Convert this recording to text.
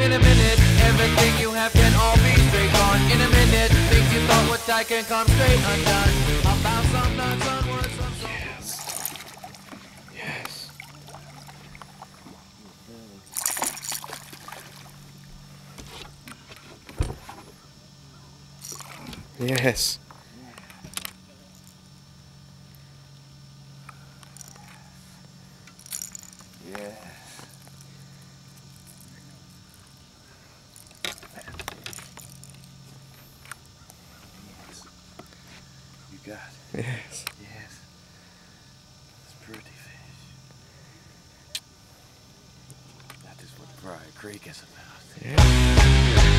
In a minute, everything you have can all be straight gone. In a minute, things you thought would die can come straight undone. About some nuts on words, some Yes. Yes. Yeah. You got it. Yes. Yes. It's pretty fish. That is what Briar Creek is about. Yeah.